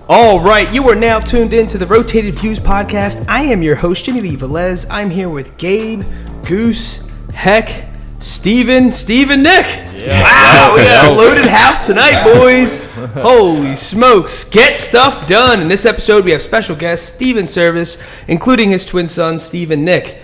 All right, you are now tuned in to the Rotated Views podcast. I am your host, Jimmylee Velez. I'm here with Gabe, Goose, Heck, Stephen, Nick. Yeah. Wow, we got a loaded house tonight, boys. Holy smokes. Get stuff done. In this episode, we have special guest Stephen Servis, including his twin sons, Steve and Nick.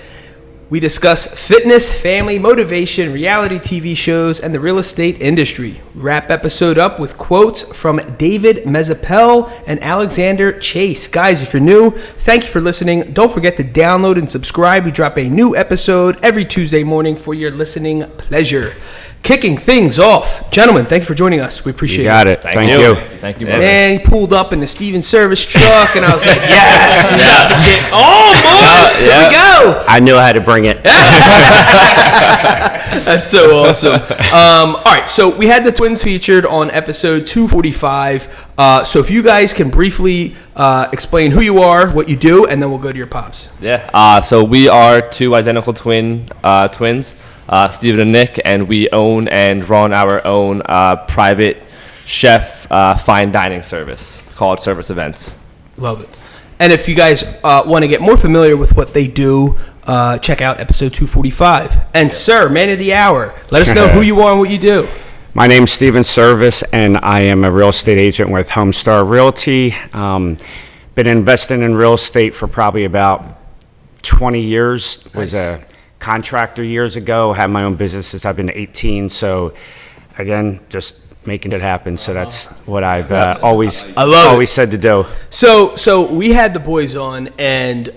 We discuss fitness, family, motivation, reality TV shows, and the real estate industry. We wrap episode up with quotes from David Mezzapelle and Alexander Chase. Guys, if you're new, thank you for listening. Don't forget to download and subscribe. We drop a new episode every Tuesday morning for your listening pleasure. Kicking things off. Gentlemen, thank you for joining us. We appreciate it. You got it. Thank you. Thank you, brother. Man, he pulled up in the Stephen Servis truck, and I was like, yes! Boys! Here we go! I knew I had to bring it. That's so awesome. All right, so we had the twins featured on episode 245. So if you guys can briefly explain who you are, what you do, and then we'll go to your pops. Yeah. So we are two identical twins. Stephen and Nick, and we own and run our own private chef fine dining service called Service Events. Love it. And if you guys want to get more familiar with what they do, check out episode 245. And sir, man of the hour, let us know who you are and what you do. My name's Stephen Servis, and I am a real estate agent with Homestar Realty. Been investing in real estate for probably about 20 years. Nice. Was a contractor years ago, had my own business since I've been 18, so again, just making it happen. So that's what I've always said to do. So we had the boys on, and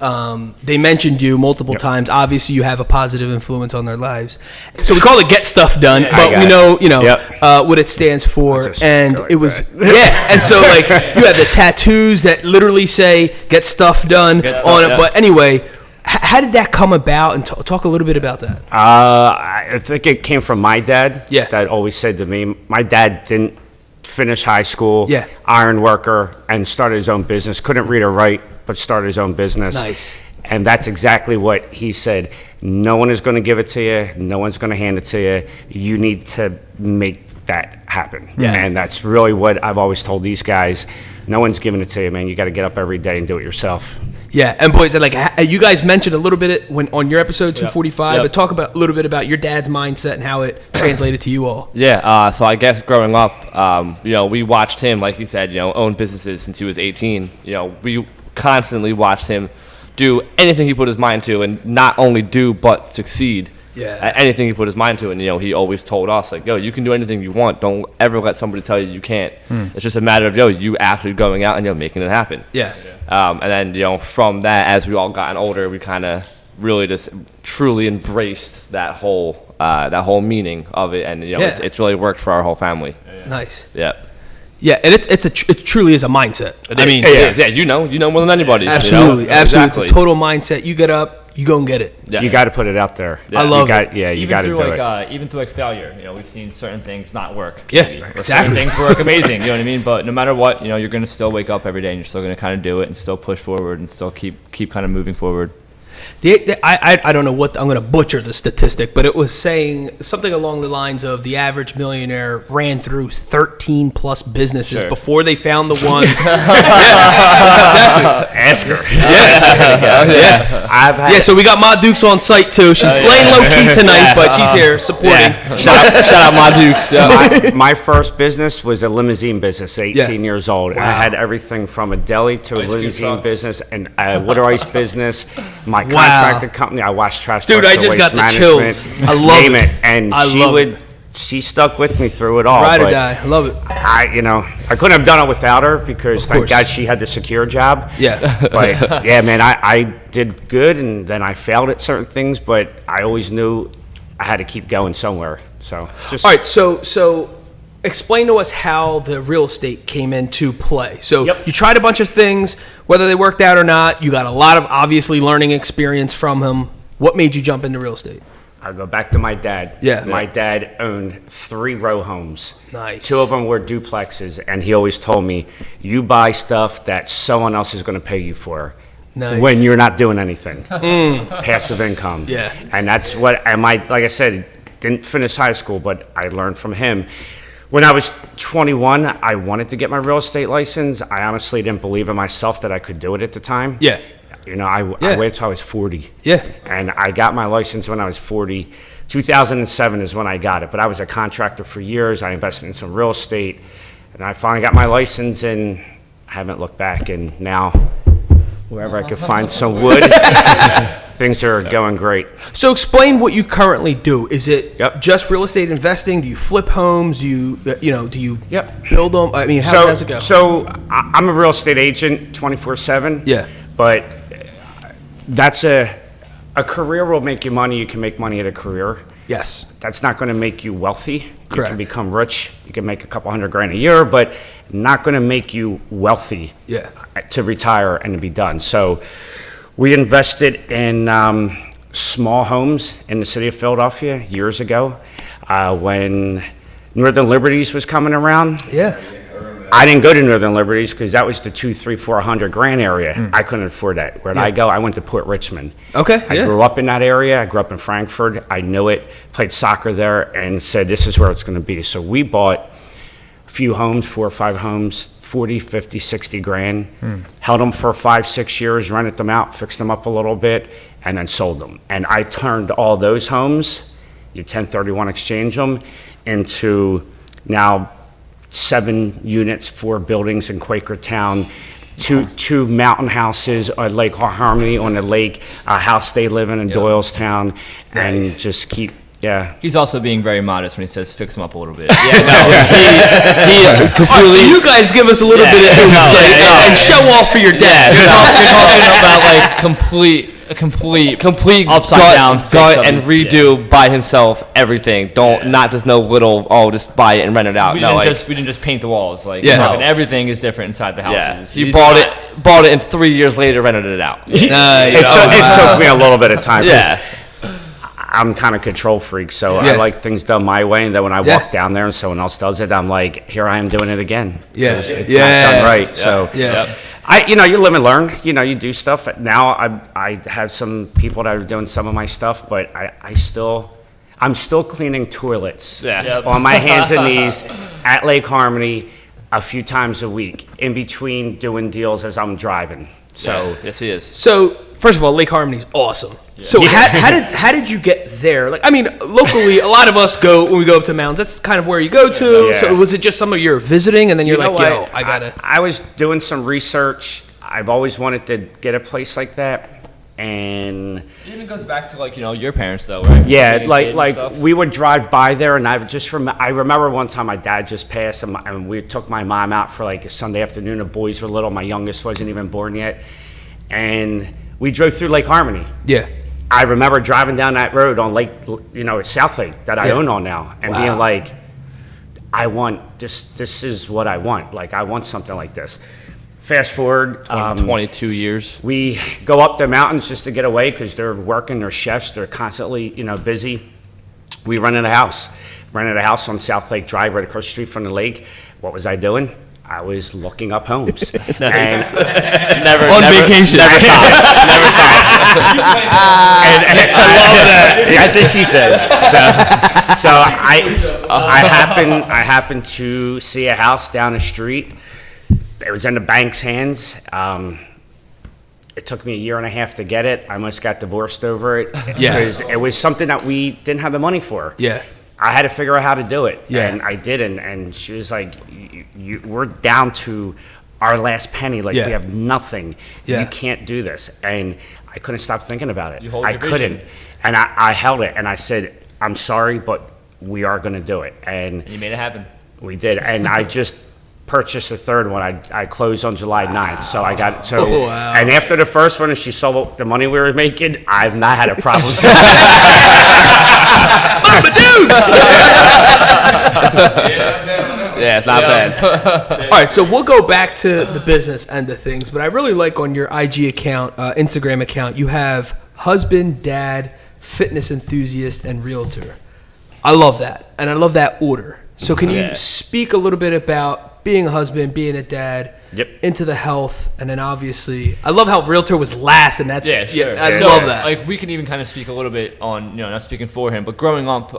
they mentioned you multiple times. Obviously, you have a positive influence on their lives. So we call it Get Stuff Done, but we know what it stands for. And it was and so like you have the tattoos that literally say "Get Stuff Done" on it. But anyway. How did that come about? And talk a little bit about that. I think it came from my dad. Yeah. That always said to me, my dad didn't finish high school. Yeah. Iron worker, and started his own business. Couldn't read or write, but started his own business. Nice. And that's exactly what he said. No one is going to give it to you. No one's going to hand it to you. You need to make that happen. Yeah. And that's really what I've always told these guys. No one's giving it to you, man. You got to get up every day and do it yourself. Yeah, and boys, like you guys mentioned a little bit when on your episode 245, but talk about a little bit about your dad's mindset and how it translated to you all. Yeah. So I guess growing up, we watched him, like you said, own businesses since he was 18. We constantly watched him do anything he put his mind to, and not only do but succeed. Yeah. At anything he put his mind to, and he always told us like, yo, you can do anything you want. Don't ever let somebody tell you can't. It's just a matter of you actually going out and making it happen. Yeah. And then from that, as we all gotten older, we kind of really just truly embraced that whole meaning of it, and it's really worked for our whole family. Nice. Yeah. Yeah, and it truly is a mindset. It is. Yeah, you know more than anybody. Absolutely, absolutely. Exactly. It's a total mindset. You get up, you go and get it. Yeah. You got to put it out there. I love it. Yeah, you got to do it. Even through failure, we've seen certain things not work. Yeah, exactly. Certain things work amazing. You know what I mean? But no matter what, you're going to still wake up every day, and you're still going to kind of do it, and still push forward, and still keep kind of moving forward. I don't know what I'm going to butcher the statistic, but it was saying something along the lines of the average millionaire ran through 13 plus businesses before they found the one. Ask her. Yeah. So we got Ma Dukes on site too. She's laying low key tonight, but she's here supporting. Shout out Ma Dukes. My first business was a limousine business. 18 years old. Wow. I had everything from a deli to a limousine business and a water ice business. My contracted company. I washed trash. Dude, I just got the chills. I love it. And she stuck with me through it all. Ride or die. I love it. I couldn't have done it without her because thank God she had the secure job. Yeah. But yeah, man, I did good, and then I failed at certain things, but I always knew I had to keep going somewhere. So all right. So explain to us how the real estate came into play. So you tried a bunch of things, whether they worked out or not. You got a lot of obviously learning experience from him. What made you jump into real estate? I'll go back to my dad. Yeah. My dad owned 3 row homes. Nice. 2 of them were duplexes, and he always told me, you buy stuff that someone else is going to pay you for. Nice. When you're not doing anything. Passive income. Yeah. And that's what, like I said, didn't finish high school, but I learned from him. When I was 21, I wanted to get my real estate license. I honestly didn't believe in myself that I could do it at the time. Yeah. I waited until I was 40. Yeah. And I got my license when I was 40. 2007 is when I got it, but I was a contractor for years. I invested in some real estate, and I finally got my license, and I haven't looked back. And now, wherever I could find some wood, things are going great. So explain what you currently do. Is it Yep. just real estate investing? Do you flip homes? Do you Yep. build them? I mean, how does it go? So I'm a real estate agent 24/7. Yeah. But that's a career will make you money. You can make money at a career. Yes. That's not going to make you wealthy. You Correct. can become rich. You can make a couple $100,000 a year, but not going to make you wealthy. Yeah. To retire and to be done. So we invested in small homes in the city of Philadelphia years ago when Northern Liberties was coming around. Yeah. I didn't go to Northern Liberties because that was the $200,000-$400,000 area. I couldn't afford that. Where'd I go? I went to Port Richmond. Okay. I grew up in that area. I grew up in Frankfurt. I knew it, played soccer there, and said, this is where it's going to be. So we bought a few homes, 4 or 5 homes, 40, 50, 60 grand, held them for 5-6 years, rented them out, fixed them up a little bit, and then sold them. And I turned all those homes, you 1031 exchange them, into now 7 units, 4 buildings in Quakertown, two mountain houses at Lake Harmony on the lake, a house they live in Doylestown, and just keep. Yeah. He's also being very modest when he says fix him up a little bit. He completely. So you guys give us a little bit of insight and show off for your dad. You're talking about like complete upside down gut and fix-ups. redo by himself everything. Not just no little just buy it and rent it out. We didn't just paint the walls. Like everything is different inside the Yeah, houses. he bought it, and 3 years later rented it out. It took me a little bit of time. 'Cause Yeah. I'm kind of control freak, so I like things done my way. And then when I walk down there and someone else does it, I'm like, here I am doing it again. Yeah. It's not done right. So Yeah. you live and learn. You do stuff. Now I have some people that are doing some of my stuff, but I'm still cleaning toilets on my hands and knees at Lake Harmony a few times a week in between doing deals as I'm driving. So yes, he is. So first of all, Lake Harmony's awesome. Yeah. So how did you get there? Like, I mean, locally, a lot of us go when we go up to mountains. That's kind of where you go to. Yeah. So was it just some of your visiting, and then you're like, yo, I gotta. I was doing some research. I've always wanted to get a place like that, and It even goes back to your parents though, right? yeah, like we would drive by there, and I remember one time my dad just passed, and we took my mom out for like a Sunday afternoon. The boys were little. My youngest wasn't even born yet, and we drove through Lake Harmony. Yeah. I remember driving down that road on Lake, South Lake that I own on now, and being like, I want this. This is what I want. Like, I want something like this. Fast forward 22 years. We go up the mountains just to get away because they're working, they're chefs, they're constantly, busy. We rented a house on South Lake Drive right across the street from the lake. What was I doing? I was looking up homes. Nice. And never vacation. Never stopped. I love that. That's what she says. So I happened to see a house down the street. It was in the bank's hands. It took me 1.5 years to get it. I almost got divorced over it. Because it was something that we didn't have the money for. Yeah. I had to figure out how to do it. Yeah. And I did. And she was like, we're down to our last penny. Like, we have nothing. Yeah. You can't do this. And I couldn't stop thinking about it. I couldn't. And I held it. And I said, I'm sorry, but we are going to do it. And you made it happen. we did. And I just purchased the third one. I closed on July 9th. So I got and after the first one, and she saw the money we were making, I've not had a problem since. Yeah, it's not bad. All right, so we'll go back to the business end of things, but I really like on your IG account, Instagram account, you have husband, dad, fitness enthusiast, and realtor. I love that, and I love that order. So can you speak a little bit about being a husband, being a dad, into the health, and then obviously, I love how realtor was last, and that's Yeah, sure. I So, love that. Like, we can even kind of speak a little bit on, not speaking for him, but growing up,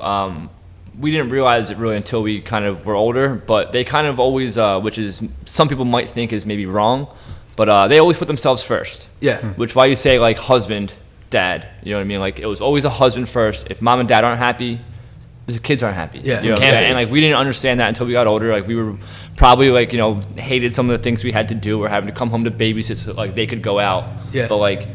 we didn't realize it really until we kind of were older, but they kind of always, which is, some people might think is maybe wrong, but they always put themselves first. Yeah. Which why you say, like, husband, dad, you know what I mean? Like, it was always a husband first. If mom and dad aren't happy, the kids aren't happy. Yeah. You know what I'm saying? And, like, we didn't understand that until we got older. Like, we were probably, like, hated some of the things we had to do, or having to come home to babysit so, like, they could go out. Yeah. But, like,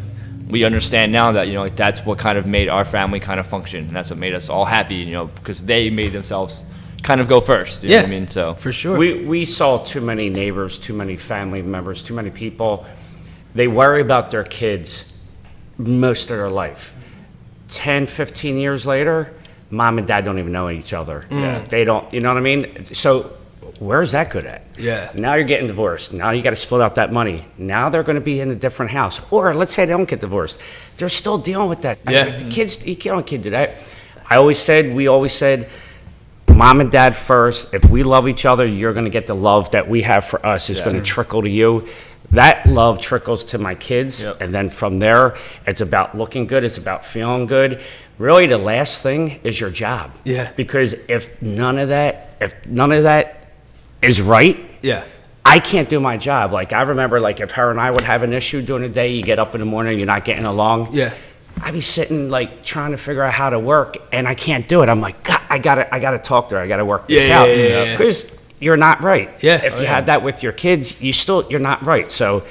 we understand now that, like, that's what kind of made our family kind of function, and that's what made us all happy, because they made themselves kind of go first. You know what I mean? So for sure. We saw too many neighbors, too many family members, too many people. They worry about their kids most of their life. 10, 15 years later, mom and dad don't even know each other. Yeah. They don't, you know what I mean? So where's that good at? Yeah. Now you're getting divorced. Now you got to split out that money. Now they're going to be in a different house. Or let's say they don't get divorced. They're still dealing with that. Yeah. I mean, the kids, you can't do that. We always said, mom and dad first. If we love each other, you're going to get the love that we have for us is going to trickle to you. That love trickles to my kids. Yep. And then from there, it's about looking good. It's about feeling good. Really, the last thing is your job. Yeah. Because if none of that is right, Yeah. I can't do my job. Like, I remember, like, if her and I would have an issue during the day, you get up in the morning, you're not getting along. Yeah. I'd be sitting, like, trying to figure out how to work, and I can't do it. I'm like, God, I gotta talk to her. I gotta work this out. Yeah. Because you're not right. Yeah. If you had that with your kids, you're not right. So,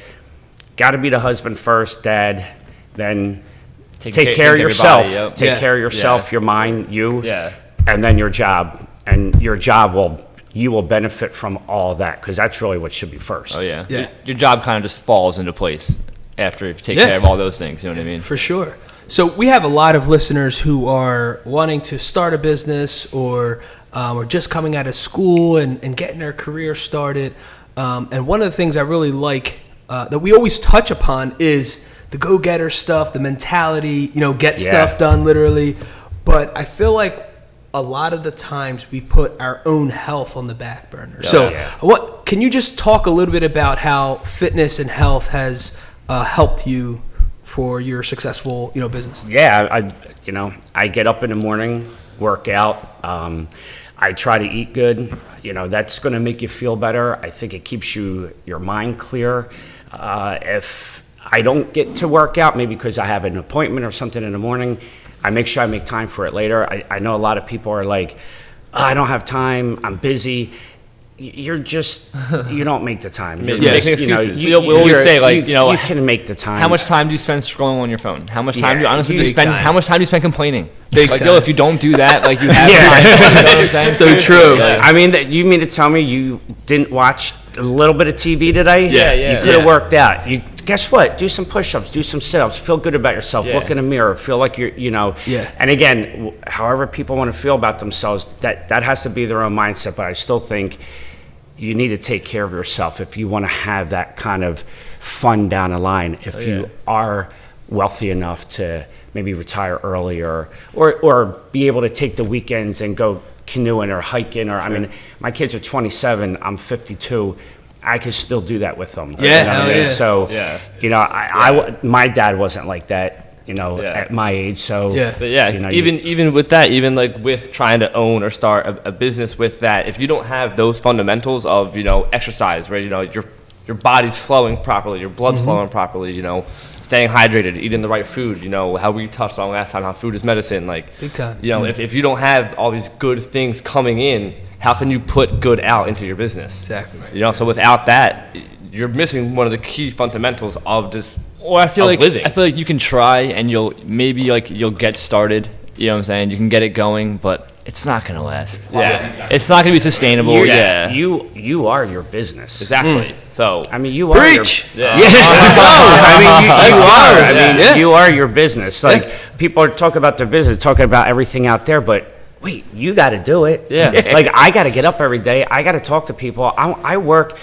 gotta be the husband first, dad, then take care of yourself. Take care of yourself, your mind, you. Yeah. And then your job. And your job you will benefit from all that, because that's really what should be first. Oh yeah. Yeah. Your job kind of just falls into place after you take care of all those things. You know what I mean? For sure. So we have a lot of listeners who are wanting to start a business or just coming out of school and getting their career started. And one of the things I really like that we always touch upon is the go-getter stuff, the mentality, get stuff done literally. But I feel like a lot of the times we put our own health on the back burner. Can you just talk a little bit about how fitness and health has helped you for your successful, business? Yeah, I get up in the morning, work out. I try to eat good. That's going to make you feel better. I think it keeps your mind clear. If I don't get to work out, maybe because I have an appointment or something in the morning, I make sure I make time for it later. I know a lot of people are like, I don't have time, I'm busy. You don't make the time. Making excuses. We always say, like, you can make the time. How much time do you spend scrolling on your phone? How much time do you honestly big spend? time. How much time do you spend complaining? Big like, time. yo, if you don't do that, like, you have time. You know what I'm saying? So true. Yeah. I mean, you mean to tell me you didn't watch a little bit of TV today? Yeah. You could have worked out. Guess what? Do some push-ups, do some sit-ups, feel good about yourself, look in the mirror, feel like you're, Yeah. And again, however people want to feel about themselves, that has to be their own mindset, but I still think you need to take care of yourself if you want to have that kind of fun down the line. If you are wealthy enough to maybe retire early or be able to take the weekends and go canoeing or hiking, or I mean, my kids are 27, I'm 52. I could still do that with them. So, my dad wasn't like that, at my age. So, But even with that, even like with trying to own or start a business with that, if you don't have those fundamentals of, exercise, where, your body's flowing properly, your blood's flowing properly, staying hydrated, eating the right food, how we touched on last time, how food is medicine, like, Big time. If you don't have all these good things coming in, how can you put good out into your business? Exactly. So without that, you're missing one of the key fundamentals of just Or I feel like living. I feel like you can try and you'll get started. You know what I'm saying? You can get it going, but it's not gonna last. Yeah. It's not gonna be sustainable. You are your business. Exactly. So I mean, you are. Preach. I mean, you are your business. Like, people are talking about their business, talking about everything out there, but wait, you got to do it. Yeah. Like, I got to get up every day. I got to talk to people. I work.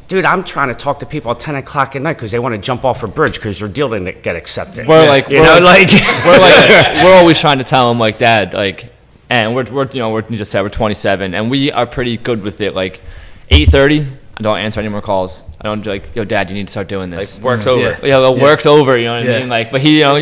Dude, I'm trying to talk to people at 10 o'clock at night because they want to jump off a bridge because their deal didn't get accepted. We're we're always trying to tell them, like, Dad, like, and we're 27, and we are pretty good with it. Like, 8:30, I don't answer any more calls. I don't like, yo, Dad, you need to start doing this. Like work's over. Yeah, work's over. You know what I mean? Like, but he, Okay.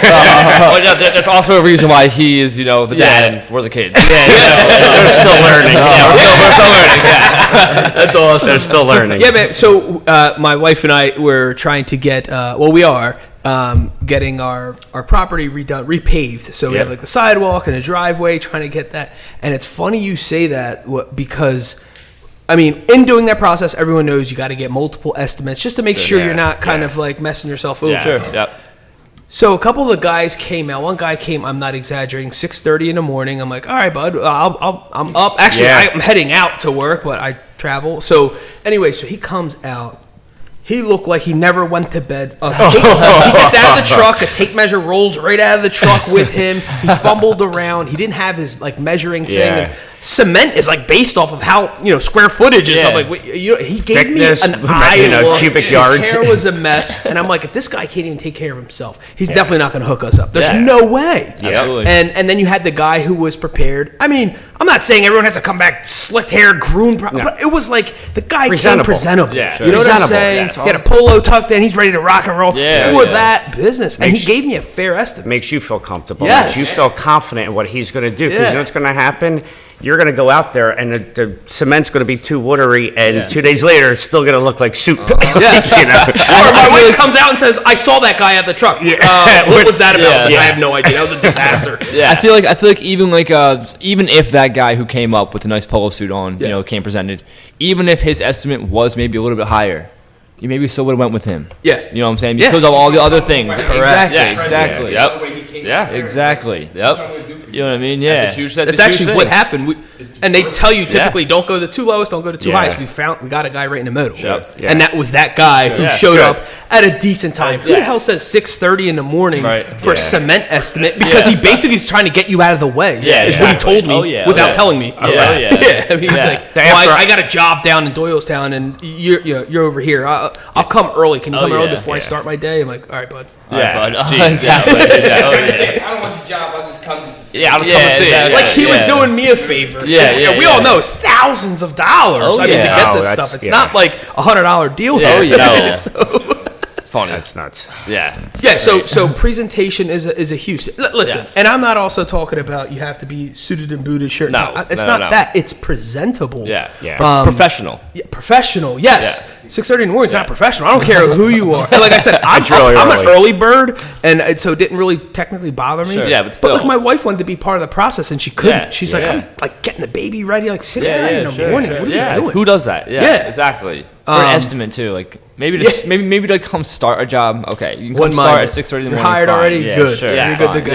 Well, yeah, that's also a reason why he is, the dad, and we're the kids. They're still learning. We're still learning. Yeah. That's awesome. They're still learning. Yeah, man. So my wife and I were trying to get. We are getting our property repaved. So we have like the sidewalk and a driveway. Trying to get that. And it's funny you say that because. I mean, in doing that process, everyone knows you got to get multiple estimates just to make sure you're not kind of like messing yourself over. Yeah. Sure. Yep. So a couple of the guys came out. One guy came, I'm not exaggerating, 6:30 in the morning. I'm like, all right, bud, I'm up. Actually, I'm heading out to work, but I travel. So anyway, so he comes out. He looked like he never went to bed. He gets out of the truck. A tape measure rolls right out of the truck with him. He fumbled around. He didn't have his like measuring thing. And cement is like based off of how square footage and stuff. Like he gave Thickness, me an eye look. cubic yards. His hair was a mess, and I'm like, if this guy can't even take care of himself, he's definitely not going to hook us up. There's no way. Absolutely. And then you had the guy who was prepared. I mean, I'm not saying everyone has to come back slicked hair, groomed, but it was like the guy came presentable. Yeah, sure. You know what I'm Presentable, saying? yes. He had a polo tucked in. He's ready to rock and roll for Yeah. that business. And he gave me a fair estimate. Makes you feel comfortable. Yes. Makes you feel confident in what he's going to do. Because Yeah. you know what's going to happen? You're going to go out there and the cement's going to be too watery, and 2 days later it's still going to look like soup. Yes. Or my wife comes out and says, I saw that guy at the truck. What was that about? I have no idea. That was a disaster. I feel like even if that guy who came up with a nice polo suit on, came presented, even if his estimate was maybe a little bit higher, you maybe still would have went with him. Yeah. You know what I'm saying? Because of all the other things. Correct. Yeah, exactly. Yep. Yeah. Exactly. Yep. You know what I mean? Yeah. That's actually what happened. And they tell you typically don't go to the too lowest, don't go to too highest. We got a guy right in the middle. Yep. Yeah. And that was that guy who showed up at a decent time. Who the hell says 6:30 in the morning for a cement estimate? Because he basically is trying to get you out of the way. Yeah, is what he told me without telling me. Yeah. I mean, he's like, I got a job down in Doylestown, and you're over here. I'll come early. Can you come early before I start my day? I'm like, all right, bud. Yeah. Exactly. I don't want your job. I'll just come just to see. I'll just come and see it. Like he was doing me a favor. We all know it's thousands of dollars. Oh, I mean, to yeah. get Oh, this that's- stuff, it's not like $100 deal. Yeah. though. No. So- It's funny. That's nuts. Yeah. So presentation is a huge. Listen, and I'm not also talking about you have to be suited and booted shirt. No, It's no, not no. that. It's presentable. Yeah. Yeah. Professional. Yeah, professional, yes. 6:30 in the morning is not professional. I don't care who you are. And like I said, I'm an early bird, and so it didn't really technically bother me. Sure. Yeah, but still. like my wife wanted to be part of the process, and she couldn't. Yeah, She's like, yeah. I'm like getting the baby ready, like 6:30 in the sure, morning. sure. What are you doing? Who does that? Yeah. Exactly. For an estimate too, like maybe to come start a job. Okay, you can come Wouldn't start mind at it. 6:30 in the You're morning. hired fine. already? Yeah, Good. Sure. You're good to go.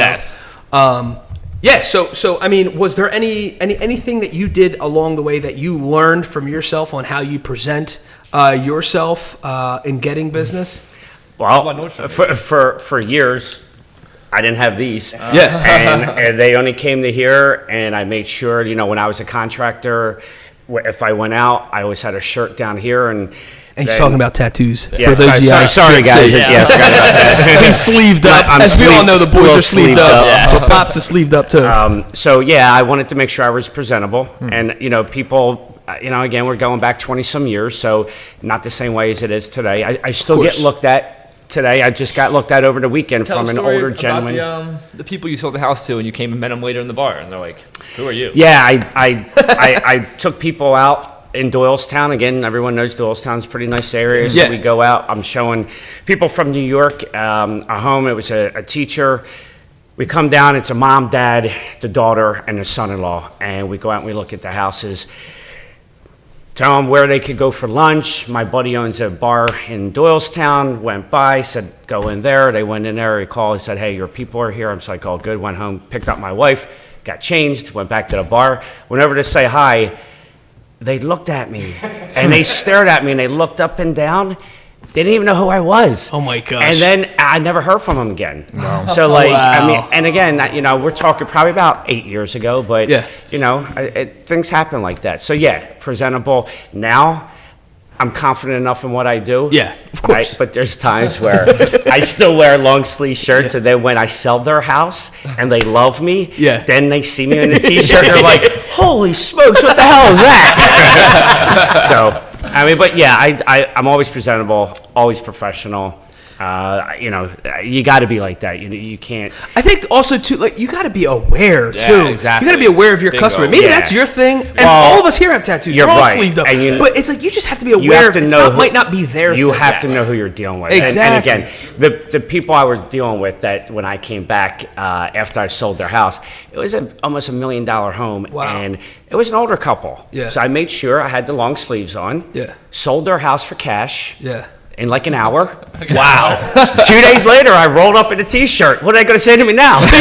Yes. So I mean, was there anything that you did along the way that you learned from yourself on how you present yourself in getting business? Well, for years, I didn't have these. And they only came to here, and I made sure, when I was a contractor, if I went out, I always had a shirt down here. And he's talking about tattoos. Yeah, for those of you sorry guys. see. Yeah, I forgot about that. He's sleeved up. I'm As we all know, the boys real are sleeved up. But Pops is sleeved up too. So I wanted to make sure I was presentable, and people, again, we're going back 20 some years, so not the same way as it is today. I still get looked at today. I just got looked at over the weekend from an older gentleman. The people you sold the house to, and you came and met them later in the bar, and they're like, "Who are you?" Yeah, I took people out in Doylestown. Again, everyone knows Doylestown's a pretty nice area, so we go out. I'm showing people from New York a home. It was a teacher. We come down, it's a mom, dad, the daughter, and the son-in-law, and we go out and we look at the houses. Tell them where they could go for lunch. My buddy owns a bar in Doylestown. Went by, said, go in there. They went in there. He called. He said, hey, your people are here. I'm like, oh, good. Went home, picked up my wife, got changed, went back to the bar. Went over to say hi. They looked at me, and they stared at me, and they looked up and down. They didn't even know who I was. Oh, my gosh. And then I never heard from them again. No. So, I mean, and again, we're talking probably about 8 years ago, but, things happen like that. So, presentable. Now, I'm confident enough in what I do. Yeah, of course. Right? But there's times where I still wear long sleeve shirts, and then when I sell their house and they love me, then they see me in a t-shirt and they're like, "Holy smokes, what the hell is that?" So, I mean, but yeah, I'm always presentable, always professional. You know, you got to be like that. You can't. I think also too, like you got to be aware too. Exactly. You got to be aware of your customer. Maybe that's your thing, and all of us here have tattoos. You're all sleeved up, but it's like you just have to be aware of it. Might not be their. You thing. have to know who you're dealing with. Exactly. And again, the people I was dealing with that when I came back after I sold their house, it was almost $1 million home, and it was an older couple. Yeah. So I made sure I had the long sleeves on. Yeah. Sold their house for cash. Yeah. In like an hour. Wow. 2 days later, I rolled up in a t-shirt. What are they going to say to me now? Right?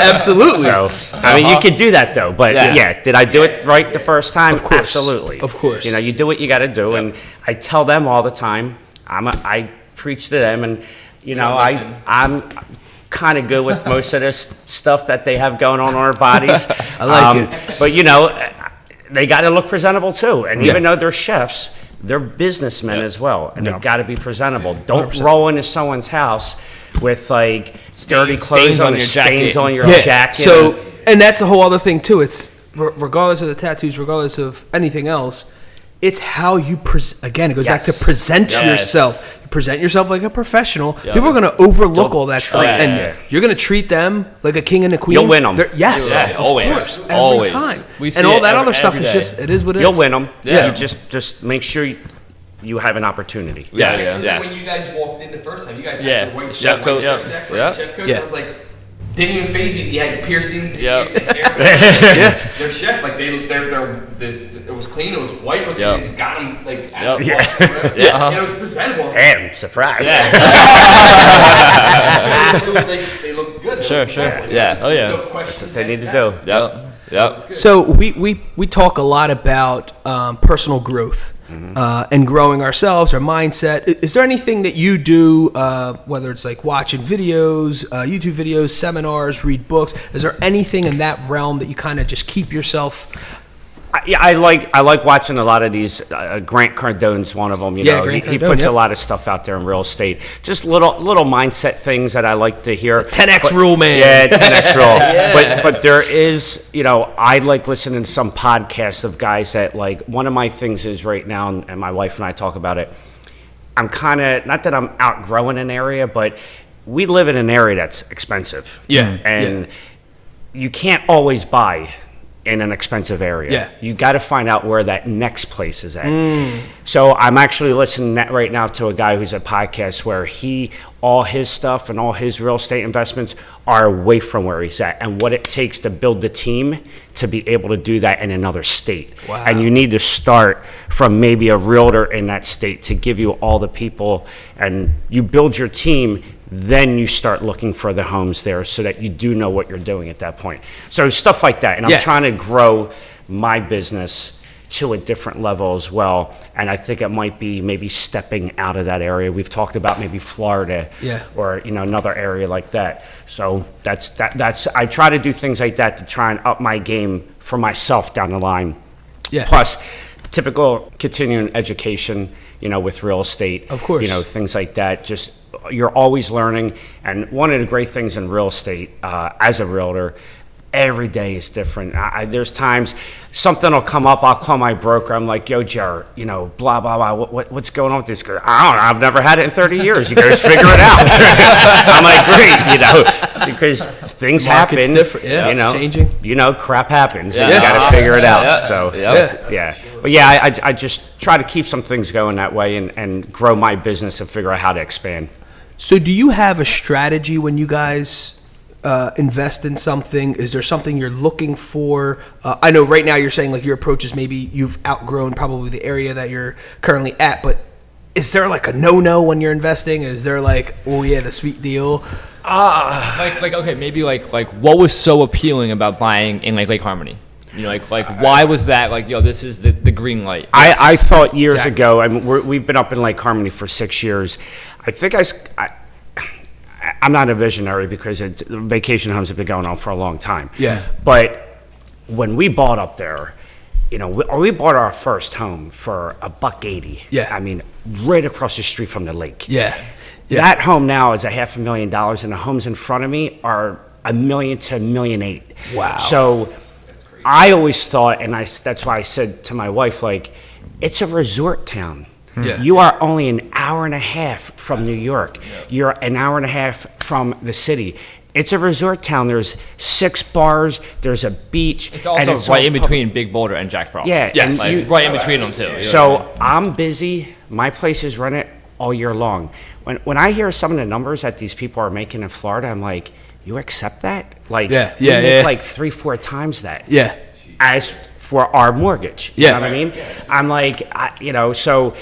Absolutely. So, I mean, you could do that though. But yeah, did I do it right the first time? Of course. Absolutely. Of course. You know, you do what you got to do. And I tell them all the time. I preach to them. And, you know, I'm kind of good with most of this stuff that they have going on our bodies. I like it. But, you know, they got to look presentable too, and even though they're chefs, they're businessmen as well, and they've got to be presentable. Don't 100%. Roll into someone's house with like dirty clothes on, stains on your jacket. So, and that's a whole other thing too. It's regardless of the tattoos, regardless of anything else, it's how you again. It goes back to present yourself. Present yourself like a professional. People are going to overlook all that stuff, and you're going to treat them like a king and a queen. You'll win them. Yes, always, every time. And all that other stuff is just it is what it is. You'll win them. Yeah, you just make sure you have an opportunity. Yes. When you guys walked in the first time, you guys had the white chef coat. Chef coat. I was like, didn't even phase me. You had piercings. They're chef. Like it was clean. It was white. They just got them like out of the wash. And it was presentable. Damn, surprised. It was like they looked good. Sure. Yeah. Oh yeah. That's what they need to do. Yep. So we talk a lot about personal growth. And growing ourselves, our mindset. Is there anything that you do, whether it's like watching videos, YouTube videos, seminars, read books? Is there anything in that realm that you kind of just keep yourself? I like watching a lot of these. Grant Cardone's one of them. You know, he puts a lot of stuff out there in real estate. Just little mindset things that I like to hear. The 10x rule, man. Yeah, 10x rule. But there is, you know, I like listening to some podcasts of guys that like. One of my things is right now, and my wife and I talk about it. I'm kind of not that I'm outgrowing an area, but we live in an area that's expensive. And you can't always buy in an expensive area. You got to find out where that next place is at. So I'm actually listening right now to a guy who's a podcast where all his stuff and all his real estate investments are away from where he's at, and what it takes to build the team to be able to do that in another state. Wow. And you need to start from maybe a realtor in that state to give you all the people, and you build your team. Then you start looking for the homes there so that you do know what you're doing at that point. So stuff like that. And I'm trying to grow my business to a different level as well. And I think it might be maybe stepping out of that area. We've talked about maybe Florida or, you know, another area like that. So that's I try to do things like that to try and up my game for myself down the line. Plus, typical continuing education, you know, with real estate. Of course. You know, things like that. Just you're always learning. And one of the great things in real estate, as a realtor, every day is different. There's times something will come up. I'll call my broker. I'm like, yo, Jar, you know, blah, blah, blah. What's going on with this girl? I don't know. I've never had it in 30 years. You guys figure it out. I'm like, great, you know, because things happen. It's different. You know, it's changing. You know, crap happens. And you got to figure it out. So, But yeah, I just try to keep some things going that way and grow my business and figure out how to expand. So do you have a strategy when you guys invest in something? Is there something you're looking for? I know right now you're saying like your approach is maybe you've outgrown probably the area that you're currently at, but is there like a no when you're investing? Is there like, oh yeah, the sweet deal? Okay, maybe like what was so appealing about buying in like Lake Harmony? You know, like why was that like, yo, this is the green light? I thought years ago, I mean, we've been up in Lake Harmony for 6 years. I think I'm not a visionary because vacation homes have been going on for a long time. Yeah. But when we bought up there, we bought our first home for $180. Yeah. I mean, right across the street from the lake. Yeah. Yeah. That home now is $500,000, and the homes in front of me are $1 million to $1.8 million. Wow. So I always thought, and that's why I said to my wife, like, it's a resort town. Yeah. You are only an hour and a half from New York. You're an hour and a half from the city. It's a resort town. There's 6 bars. There's a beach. It's also right in between Big Boulder and Jack Frost. Yeah. Yes. And Right in between them, too. You know so what I mean? I'm busy. My place is rented all year long. When I hear some of the numbers that these people are making in Florida, I'm like, you accept that? Like, Yeah, we yeah, make yeah. like 3-4 times that. Yeah. As for our mortgage. Yeah. You know what I mean? I'm like, so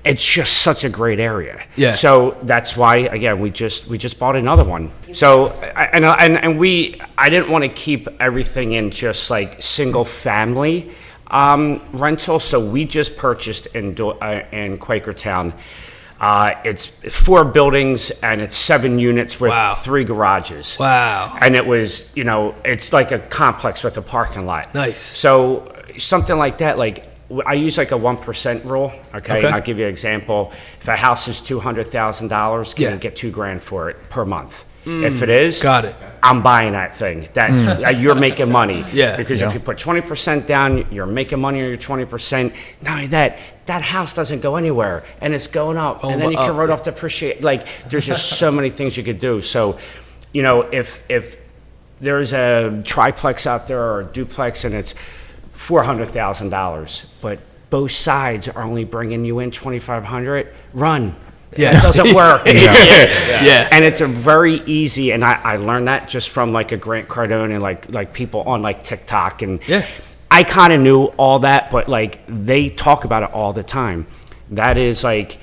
it's just such a great area. Yeah. So that's why, again, we just bought another one. So I didn't want to keep everything in just like single family rental. So we just purchased in Quakertown. It's 4 buildings and it's 7 units with Wow. 3 garages. Wow. And it was, it's like a complex with a parking lot. Nice. So something like that, like I use like a 1% rule. Okay. And I'll give you an example. If a house is $200,000, can Yeah. you get $2,000 for it per month? If it is, Got it. I'm buying that thing. That's you're making money. Yeah. Because if you put 20% down, you're making money on your 20%. Not only that, that house doesn't go anywhere, and it's going up, and then you can write off the appreciate. Like, there's just so many things you could do. So, if there's a triplex out there or a duplex, and it's $400,000, but both sides are only bringing you in $2,500, run. Yeah. It doesn't work. Yeah. And it's a very easy, and I learned that just from like a Grant Cardone and like people on like TikTok, and Yeah. I kind of knew all that, but like they talk about it all the time. That is like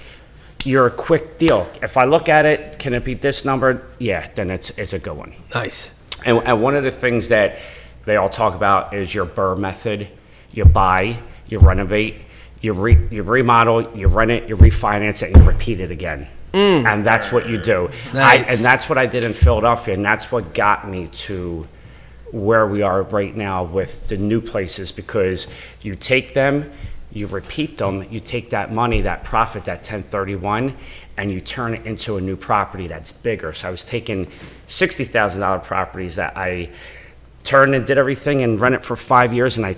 your quick deal. If I look at it, can it be this number? Yeah, then it's a good one. Nice. And one of the things that they all talk about is your BRRRR method. You buy, you renovate, you remodel, you rent it, you refinance it, and you repeat it again. And that's what you do. Nice. And that's what I did in Philadelphia, and that's what got me to where we are right now with the new places, because you take them, you repeat them, you take that money, that profit, that 1031, and you turn it into a new property that's bigger. So I was taking $60,000 properties that I turned and did everything and rent it for 5 years, and I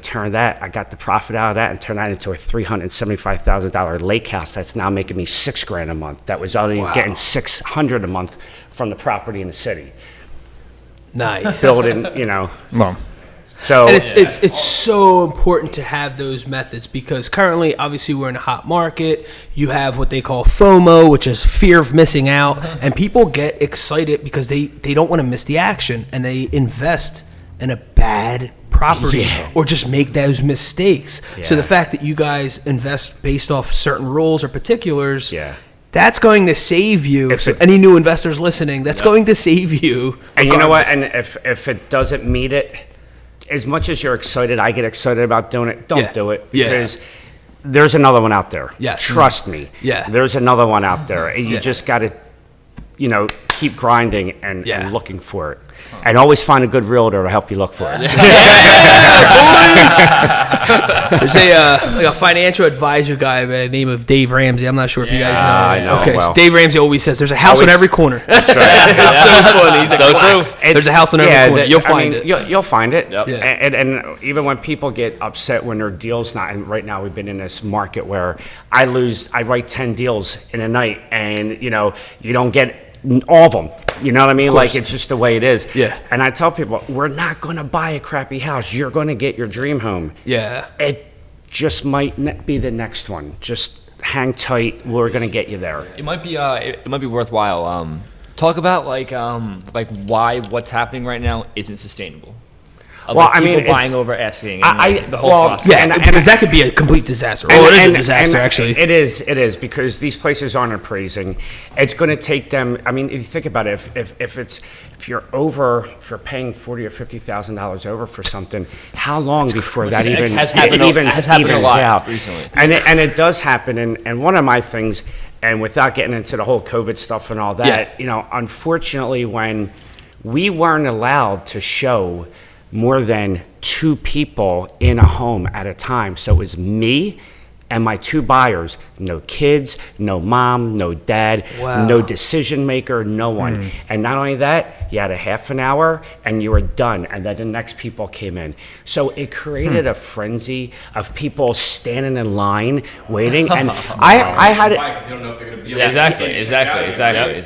got the profit out of that and turned that into a $375,000 lake house that's now making me $6,000 a month. That was only getting $600 a month from the property in the city. Nice. Building, Well, So And it's so important to have those methods, because currently, obviously, we're in a hot market. You have what they call FOMO, which is fear of missing out, and people get excited because they don't want to miss the action, and they invest in a bad property or just make those mistakes. So the fact that you guys invest based off certain rules or particulars, that's going to save you. So any new investors listening, that's going to save you. And you know what? And if it doesn't meet it, as much as you're excited, I get excited about doing it. Don't do it, because there's another one out there. Yes. Trust me. Yeah. There's another one out there. And you just got to, keep grinding and looking for it. And always find a good realtor to help you look for it. There's a financial advisor guy by the name of Dave Ramsey. I'm not sure if you guys know. I know Okay, well. so Dave Ramsey always says there's a house on every corner. That's right. So funny. He's like, So relax. true. There's a house on every corner. You'll find it. You'll find it. Yep. Yeah. And even when people get upset when their deal's not, and right now we've been in this market where I write 10 deals in a night, and you don't get all of them. You know what I mean? Like, it's just the way it is. Yeah. And I tell people, we're not going to buy a crappy house. You're going to get your dream home. Yeah. It just might be the next one. Just hang tight. We're going to get you there. it might be worthwhile. Talk about like why what's happening right now isn't sustainable. Well, I mean, people buying it's- over asking, and the whole process. Yeah, And- because that could be a complete disaster. Oh, it is a disaster, and actually. It is, because these places aren't appraising. It's going to take them. I mean, if you think about it, if you're paying $40,000 or $50,000 over for something, how long before that even has happened a lot out? recently. And it does happen. And one of my things, and without getting into the whole COVID stuff and all that, unfortunately, when we weren't allowed to show more than 2 people in a home at a time. So it was me and my 2 buyers, no kids, no mom, no dad, no decision maker, no one. And not only that, you had a half an hour and you were done, and then the next people came in. So it created a frenzy of people standing in line waiting. And I had Exactly.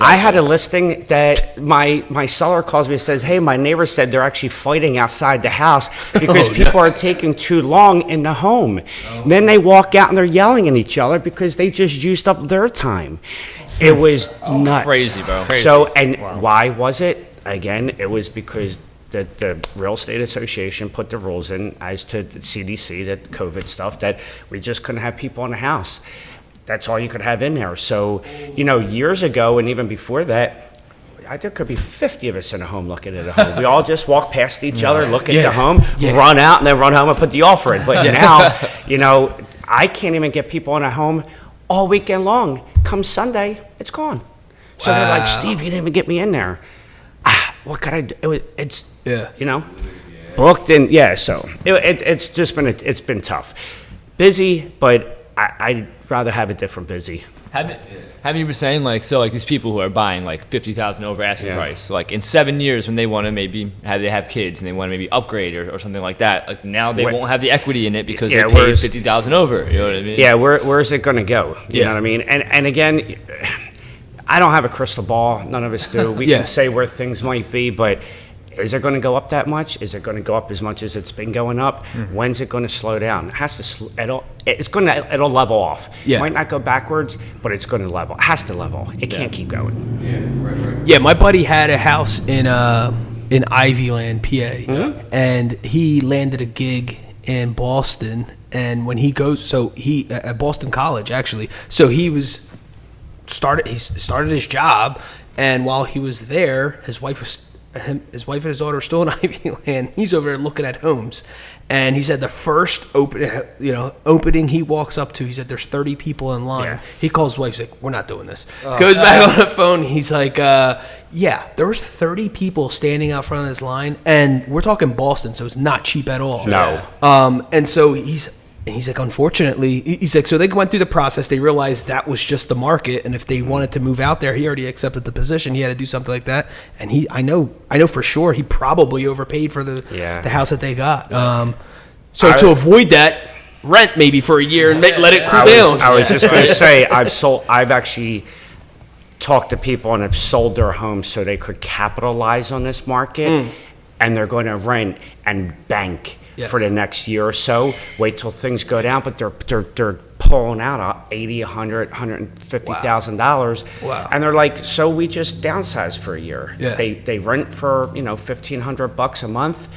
I had a listing that my seller calls me and says, hey, my neighbor said they're actually fighting outside the house because people are taking too long in the home. Then they walk out and they're yelling at each other because they just used up their time. It was nuts. Crazy, bro. Crazy. So, and why was it? Again, it was because the Real Estate Association put the rules in as to the CDC, that COVID stuff, that we just couldn't have people in the house. That's all you could have in there. So, years ago and even before that, there could be 50 of us in a home looking at a home. We all just walk past each other, look at the home, run out, and then run home and put the offer in. But now, I can't even get people in a home all weekend long. Come Sunday, it's gone. So they're like, Steve, you didn't even get me in there. What could I do? It's booked and so it's just been tough. Busy, but I'd rather have a different busy. Have you been saying these people who are buying $50,000 over asking price, in 7 years when they want to maybe have kids and they want to maybe upgrade or something like that, now they won't have the equity in it because they paid $50,000 over. You know what I mean? Yeah, where is it going to go? You know what I mean? And again, I don't have a crystal ball. None of us do. We can say where things might be, but is it going to go up that much? Is it going to go up as much as it's been going up? When's it going to slow down? It has to. It'll level off. It might not go backwards, but it's going to level. It has to level. It can't keep going. Yeah, right. Yeah, my buddy had a house in Ivyland, PA, and he landed a gig in Boston. And when he goes, at Boston College actually. So he started his job, and while he was there, his wife and his daughter are still in Ivyland. He's over there looking at homes, and he said the first opening he walks up to, he said there's 30 people in line. Yeah. He calls his wife, he's like, we're not doing this. Goes back on the phone. He's like, there was 30 people standing out front of this line, and we're talking Boston, so it's not cheap at all. No. And so he's like, unfortunately, he's like, so they went through the process. They realized that was just the market, and if they wanted to move out there, he already accepted the position. He had to do something like that, and I know for sure he probably overpaid for the house that they got. To avoid that, rent maybe for a year and let it cool down. I was just going to say, I've actually talked to people and have sold their homes so they could capitalize on this market, and they're going to rent and bank. Yeah. For the next year or so, wait till things go down, but they're pulling out $80,000, $100,000, $150,000, and they're like, so we just downsize for a year. Yeah. They rent for $1,500 a month,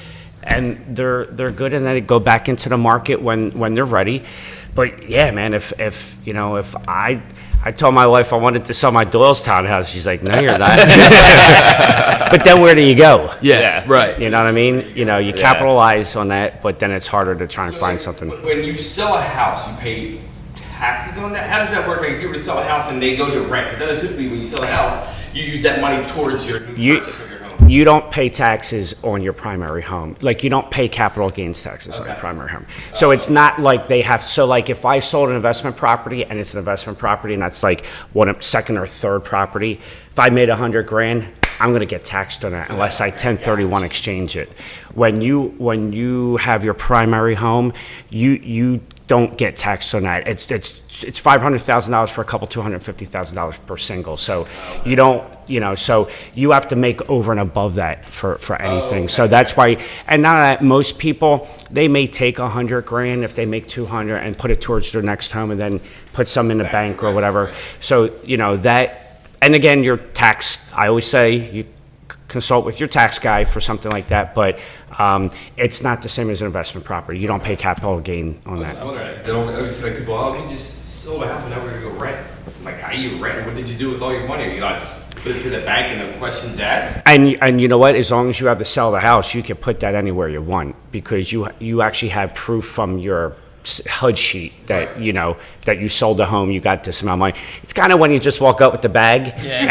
and they're good, and then they go back into the market when they're ready. But yeah, man, if I told my wife I wanted to sell my Doylestown house. She's like, no, you're not. But then where do you go? Yeah, right. You know what I mean? You capitalize on that, but then it's harder to try and find something. When you sell a house, you pay taxes on that? How does that work? Like if you were to sell a house and they go to rent, because typically when you sell a house, you use that money towards your purchase of your home. You don't pay taxes on your primary home. Like you don't pay capital gains taxes on your primary home. So it's not like they have. So like if I sold an investment property and it's an investment property and that's like second or third property, if I made $100,000, I'm going to get taxed on that unless I 1031 exchange it. When you have your primary home, you don't get taxed on that. It's $500,000 for a couple, $250,000 per single. So you don't, so you have to make over and above that for anything. So that's why, and now that most people, they may take $100,000 if they make 200 and put it towards their next home and then put some in the bank or whatever. So, that, and again, your tax, I always say you consult with your tax guy for something like that, but it's not the same as an investment property. You don't pay capital gain on that. I always say people, you just sold a house and now we're going to go rent. I'm like, how you rent? What did you do with all your money? You just put it to the bank and no questions asked? And you know what? As long as you have to sell the house, you can put that anywhere you want because you actually have proof from your HUD sheet that that you sold the home, you got this amount of money. It's kind of when you just walk up with the bag, and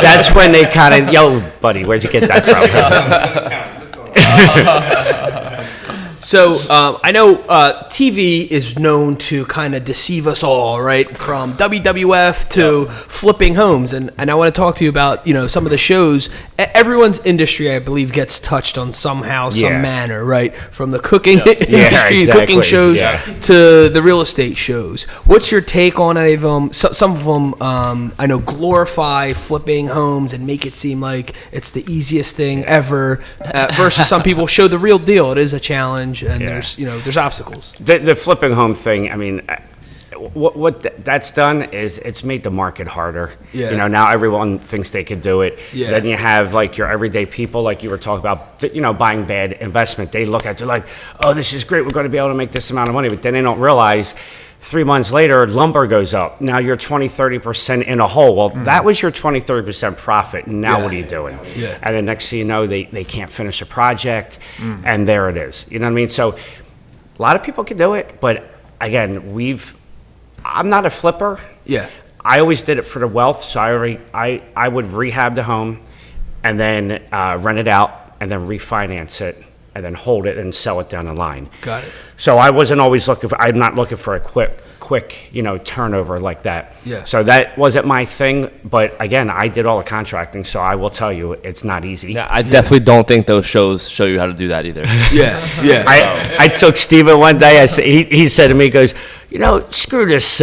that's when they kind of, yo, buddy, where'd you get that from? So I know TV is known to kind of deceive us all, right? From WWF to flipping homes, and I want to talk to you about some of the shows. Everyone's industry, I believe, gets touched on somehow, some manner, right? From the cooking industry, cooking shows to the real estate shows. What's your take on any of them? Some of them, I know, glorify flipping homes and make it seem like it's the easiest thing ever. Versus some people show the real deal. It is a challenge. And there's obstacles. The flipping home thing, I mean, what that's done is it's made the market harder. Yeah. Now everyone thinks they could do it. Yeah. Then you have like your everyday people, like you were talking about, buying bad investment. They look at you like, oh, this is great. We're going to be able to make this amount of money. But then they don't realize 3 months later, lumber goes up. Now you're 20-30% in a hole. Well, that was your 20-30% profit. Now what are you doing? Yeah. And then next thing you know, they can't finish a project, and there it is. You know what I mean? So a lot of people can do it, but again, I'm not a flipper. Yeah. I always did it for the wealth, so I would rehab the home, and then rent it out, and then refinance it, and then hold it and sell it down the line. Got it. So I wasn't always I'm not looking for a quick, turnover like that. Yeah. So that wasn't my thing, but again, I did all the contracting, so I will tell you, it's not easy. Yeah, I definitely don't think those shows show you how to do that either. Yeah. I took Steven one day, he said to me, he goes, screw this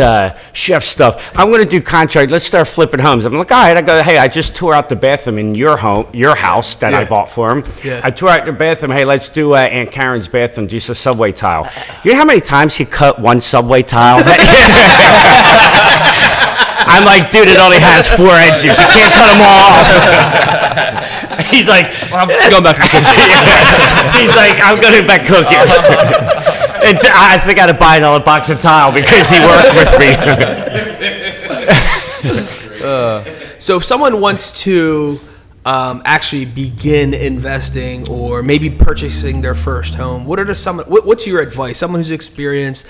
chef stuff. I'm going to do contract. Let's start flipping homes. I'm like, all right. I go, hey, I just tore out the bathroom in your house that I bought for him. Yeah. I tore out your bathroom. Hey, let's do Aunt Karen's bathroom. Do some subway tile. You know how many times he cut one subway tile? I'm like, dude, it only has 4 edges. You can't cut them all off. He's like, well, I'm going back to the kitchen. He's like, I'm going back cooking. And I think I had to buy another box of tile because he worked with me. So if someone wants to actually begin investing or maybe purchasing their first home, what's your advice? Someone who's experienced,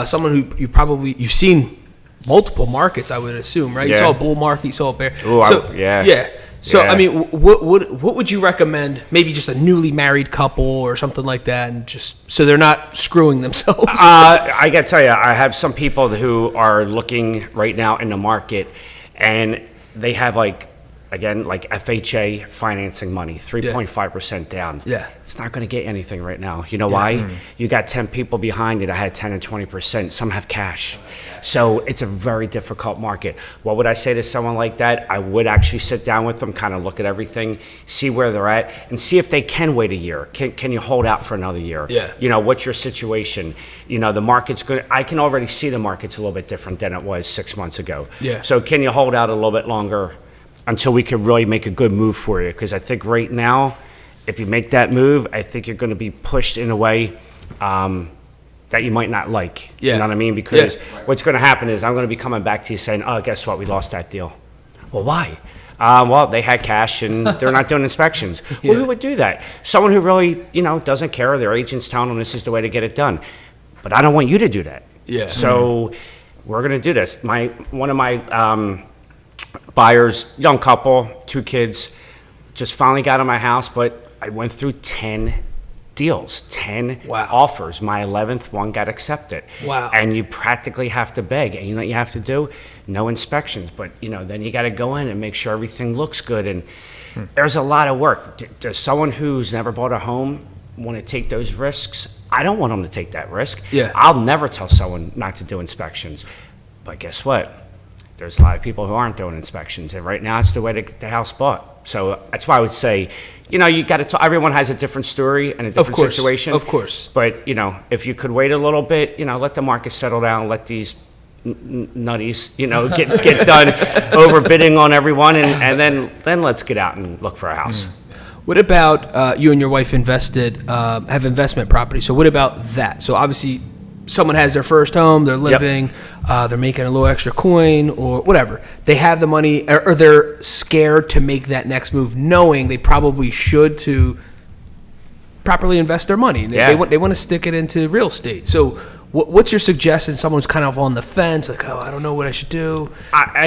someone who you've seen multiple markets, I would assume, right? Yeah. You saw a bull market, you saw a bear. Ooh, yeah. So, I mean, what would you recommend, maybe just a newly married couple or something like that, and just so they're not screwing themselves? I got to tell you, I have some people who are looking right now in the market, and they have like FHA financing money, 3.5% down. Yeah. It's not going to get anything right now. You know why? You got 10 people behind it. I had 10 and 20%. Some have cash. So it's a very difficult market. What would I say to someone like that? I would actually sit down with them, kind of look at everything, see where they're at, and see if they can wait a year. Can you hold out for another year? Yeah. What's your situation? The market's good. I can already see the market's a little bit different than it was 6 months ago. Yeah. So can you hold out a little bit longer until we can really make a good move for you? Because I think right now, if you make that move, I think you're going to be pushed in a way that you might not like. Yeah. You know what I mean? Because what's going to happen is I'm going to be coming back to you saying, oh, guess what? We lost that deal. Well, why? Well, they had cash and they're not doing inspections. Well, who would do that? Someone who really, doesn't care. Their agent's telling them this is the way to get it done. But I don't want you to do that. Yeah. So we're going to do this. One of my buyers, young couple, 2 kids, just finally got in my house, but I went through 10 deals, 10 offers. My 11th one got accepted. Wow. And you practically have to beg. And you know what you have to do? No inspections. But, then you got to go in and make sure everything looks good. And there's a lot of work. Does someone who's never bought a home want to take those risks? I don't want them to take that risk. Yeah. I'll never tell someone not to do inspections. But guess what? There's a lot of people who aren't doing inspections, and right now it's the way to get the house bought. So that's why I would say, you got to. Everyone has a different story and a different situation. Of course. But if you could wait a little bit, let the market settle down, let these nutties, get done overbidding on everyone, and then let's get out and look for a house. What about you and your wife have investment property? So what about that? So obviously, someone has their first home, they're living, they're making a little extra coin or whatever. They have the money, or they're scared to make that next move, knowing they probably should to properly invest their money. They want to stick it into real estate. So what's your suggestion? Someone's kind of on the fence, like, I don't know what I should do.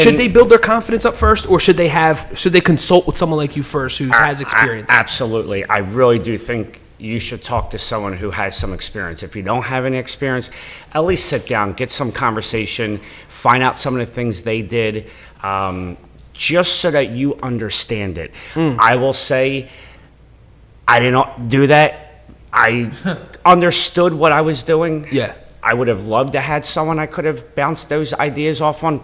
Should they build their confidence up first, or should they consult with someone like you first who has experience? Absolutely. I really do think you should talk to someone who has some experience. If you don't have any experience, at least sit down, get some conversation, find out some of the things they did, just so that you understand it. I will say, I didn't do that. I understood what I was doing. Yeah. I would have loved to had someone I could have bounced those ideas off on,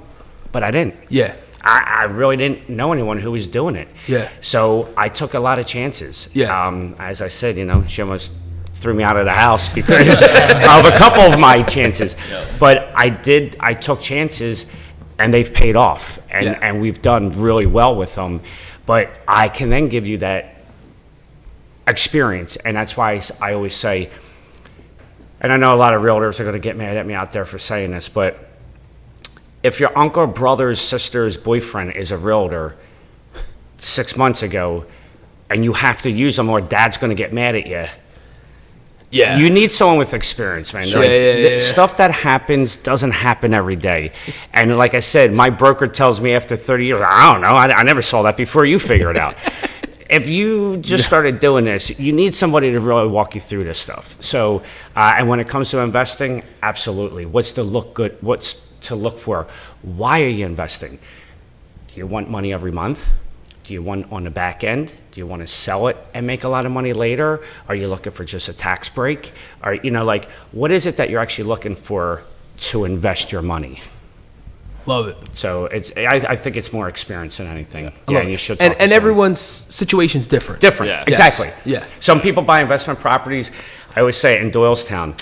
but I didn't. Yeah. I really didn't know anyone who was doing it. Yeah. So I took a lot of chances. Yeah. As I said, she almost threw me out of the house because of a couple of my chances. Yeah. But I took chances, and they've paid off, and we've done really well with them. But I can then give you that experience, and that's why I always say, and I know a lot of realtors are going to get mad at me out there for saying this, but if your uncle, brother's, sister's boyfriend is a realtor 6 months ago, and you have to use them, or dad's going to get mad at you. Yeah. You need someone with experience, man. Sure. Stuff that happens doesn't happen every day. And like I said, my broker tells me after 30 years, I don't know, I never saw that before. You figure it out. If you just started doing this, you need somebody to really walk you through this stuff. So, and when it comes to investing, absolutely. What's to look good? What's to look for? Why are you investing? Do you want money every month? Do you want on the back end? Do you want to sell it and make a lot of money later? Are you looking for just a tax break? Or, what is it that you're actually looking for to invest your money? Love it. So I think it's more experience than anything. Yeah, and you should. And everyone's situation's different. Different. Yeah. Exactly. Yes. Yeah. Some people buy investment properties. I always say in Doylestown,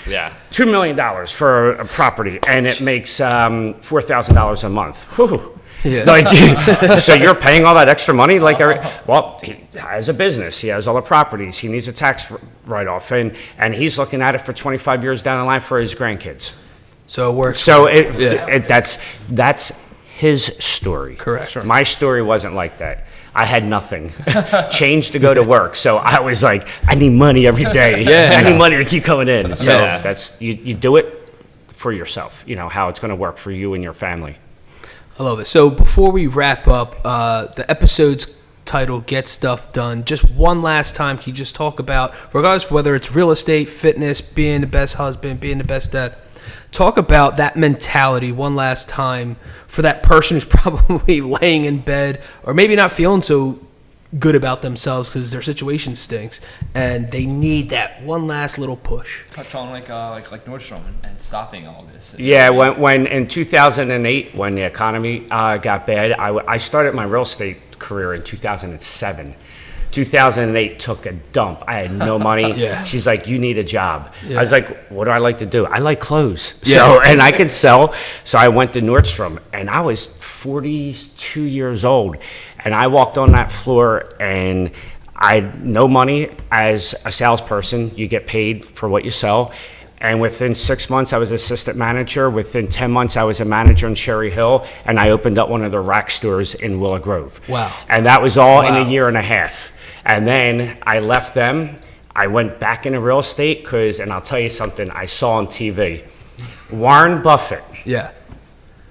$2 million for a property, and it makes $4,000 a month. Whew. Yeah. So you're paying all that extra money? He has a business. He has all the properties. He needs a tax write-off, and he's looking at it for 25 years down the line for his grandkids. So it works. So that's his story. Correct. Sure. My story wasn't like that. I had nothing. Change to go to work. So I was like, I need money every day. I need money to keep coming in. So that's you do it for yourself, how it's going to work for you and your family. I love it. So before we wrap up, the episode's title, Get Stuff Done. Just one last time, can you just talk about, regardless of whether it's real estate, fitness, being the best husband, being the best dad, talk about that mentality one last time for that person who's probably laying in bed or maybe not feeling so good about themselves because their situation stinks and they need that one last little push. Touch on like Nordstrom and stopping all this. Yeah, when in 2008, when the economy got bad, I started my real estate career in 2007. 2008 took a dump. I had no money. She's like, you need a job. I was like, what do I like to do? I like clothes. So, and I could sell. So I went to Nordstrom, and I was 42 years old. And I walked on that floor, and I had no money. As a salesperson, you get paid for what you sell. And within 6 months, I was assistant manager. Within 10 months, I was a manager in Cherry Hill, and I opened up one of the rack stores in Willow Grove. Wow. And that was all in a year and a half. And then I left them. I went back into real estate and I'll tell you something I saw on TV. Warren Buffett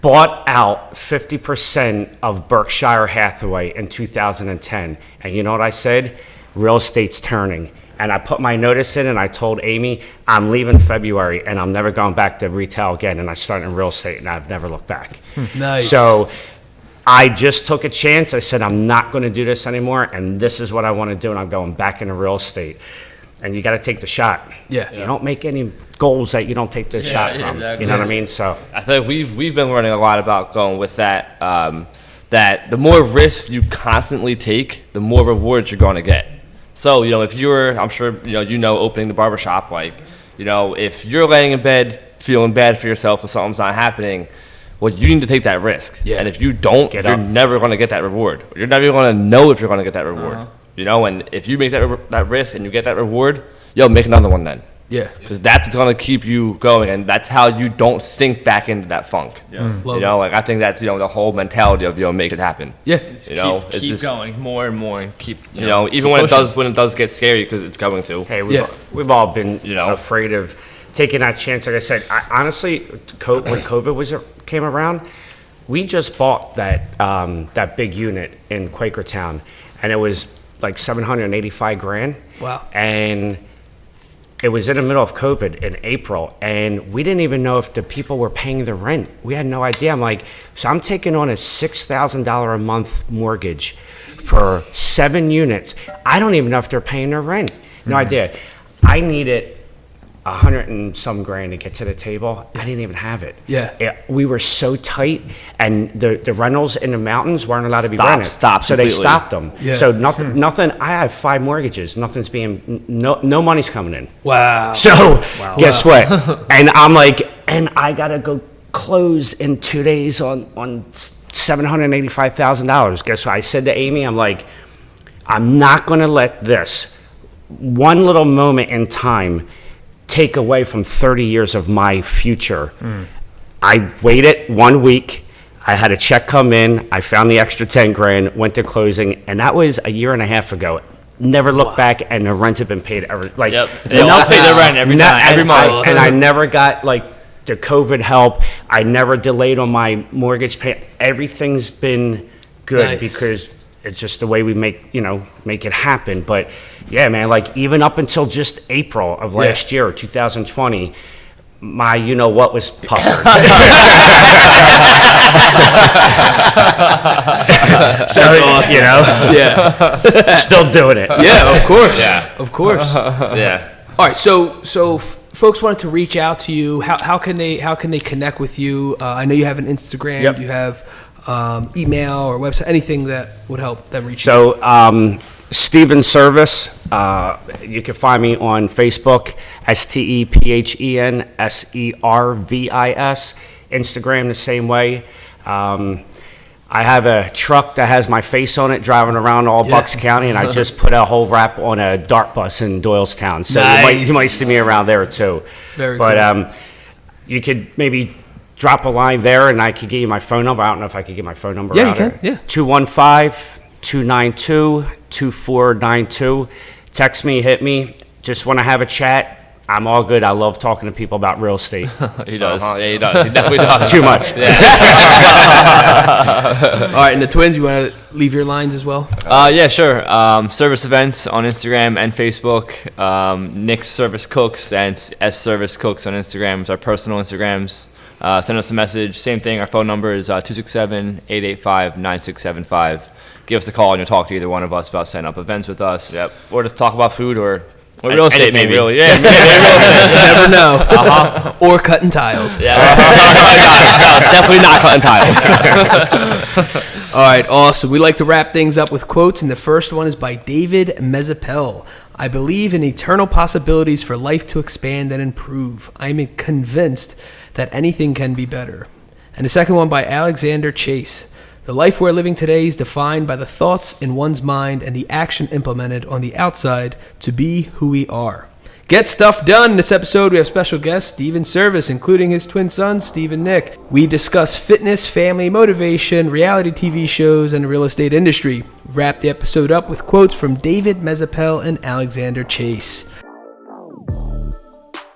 bought out 50% of Berkshire Hathaway in 2010. And you know what I said? Real estate's turning. And I put my notice in and I told Amy, I'm leaving February and I'm never going back to retail again. And I started in real estate and I've never looked back. Nice. So I just took a chance. I said, I'm not going to do this anymore, and this is what I want to do, and I'm going back into real estate. And you got to take the shot. You don't make any goals that you don't take the shot from. Exactly. You know what I mean? So I feel like we've been learning a lot about going with that. That the more risks you constantly take, the more rewards you're going to get. So if you're, I'm sure opening the barbershop, if you're laying in bed feeling bad for yourself because something's not happening. Well, you need to take that risk. And if you don't, you're never going to get that reward. You're never going to know if you're going to get that reward. And if you make that risk and you get that reward, make another one then. Because that's what's going to keep you going, and that's how you don't sink back into that funk. I think that's the whole mentality of make it happen. Keep going more and more, and keep even keep when pushing. it does get scary because it's going to. Hey, we've all been afraid of taking that chance. Like I said, honestly, when COVID came around, we just bought that big unit in Quakertown, and it was like $785,000. Wow! And it was in the middle of COVID in April, and we didn't even know if the people were paying the rent. We had no idea. I'm like, so I'm taking on a $6,000 a month mortgage for 7 units. I don't even know if they're paying their rent. No idea. I needed $100 and some grand to get to the table. I didn't even have it. We were so tight, and the rentals in the mountains weren't allowed to be rented. So completely. They stopped them. So nothing. I have 5 mortgages. Nothing's being. No money's coming in. Wow. So guess what? And I'm like, and I gotta go close in 2 days on $785,000. Guess what? I said to Amy, I'm like, I'm not gonna let this one little moment in time take away from 30 years of my future. I waited 1 week. I had a check come in. I found the extra 10 grand, went to closing, and that was a year and a half ago. Never looked back, and the rents have been paid ever. Like, they all pay their rent every month. And I never got like the COVID help. I never delayed on my mortgage pay. Everything's been good because it's just the way we make it happen. But yeah, man, like even up until just April of last year, 2020, my what was puckered. So that's awesome. Still doing it. Yeah, of course. Of course. Yeah. All right, so folks wanted to reach out to you. How can they connect with you? I know you have an Instagram. Yep. You have email or website, anything that would help them reach you. So Stephen Servis, you can find me on Facebook, StephenServis, Instagram the same way. I have a truck that has my face on it driving around all Bucks County, and I just put a whole wrap on a dart bus in Doylestown. So you might see me around there too. Very cool. You could maybe drop a line there, and I could give you my phone number. I don't know if I could get my phone number. Yeah, you can. Yeah. 215-292-2492. Text me, hit me. Just want to have a chat. I'm all good. I love talking to people about real estate. He does. Yeah, he does. He definitely does. Too much. Yeah. All right, and the twins, you want to leave your lines as well? Yeah, sure. Service events on Instagram and Facebook. Nick's Service Cooks and S Service Cooks on Instagram is our personal Instagrams. Send us a message. Same thing. Our phone number is 267-885-9675. Give us a call and you'll talk to either one of us about setting up events with us. Yep. Or just talk about food or real estate, maybe. Really. Yeah. You never know. Or cutting tiles. Yeah. No, definitely not cutting tiles. All right, awesome. We like to wrap things up with quotes, and the first one is by David Mezzapelle. I believe in eternal possibilities for life to expand and improve. I am convinced that anything can be better. And the second one by Alexander Chase. The life we're living today is defined by the thoughts in one's mind and the action implemented on the outside to be who we are. Get stuff done. In this episode, we have special guest Stephen Servis, including his twin sons, Steve and Nick. We discuss fitness, family, motivation, reality TV shows, and the real estate industry. Wrap the episode up with quotes from David Mezzapelle and Alexander Chase.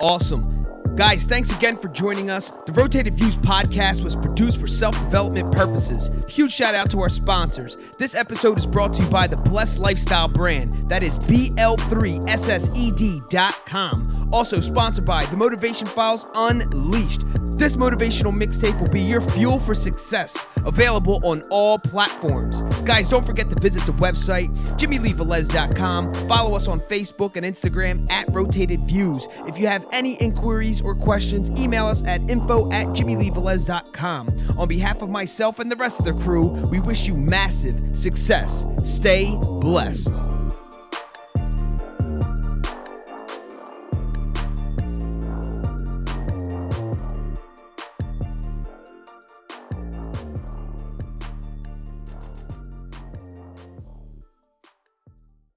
Awesome. Guys, thanks again for joining us. The Rotated Views podcast was produced for self-development purposes. Huge shout out to our sponsors. This episode is brought to you by the Blessed Lifestyle brand. That is BL3SSED.com. Also sponsored by The Motivation Files Unleashed. This motivational mixtape will be your fuel for success. Available on all platforms. Guys, don't forget to visit the website, JimmyleeVelez.com. Follow us on Facebook and Instagram at Rotated Views. If you have any inquiries or questions, email us at info@JimmyleeVelez.com. On behalf of myself and the rest of the crew, we wish you massive success. Stay blessed.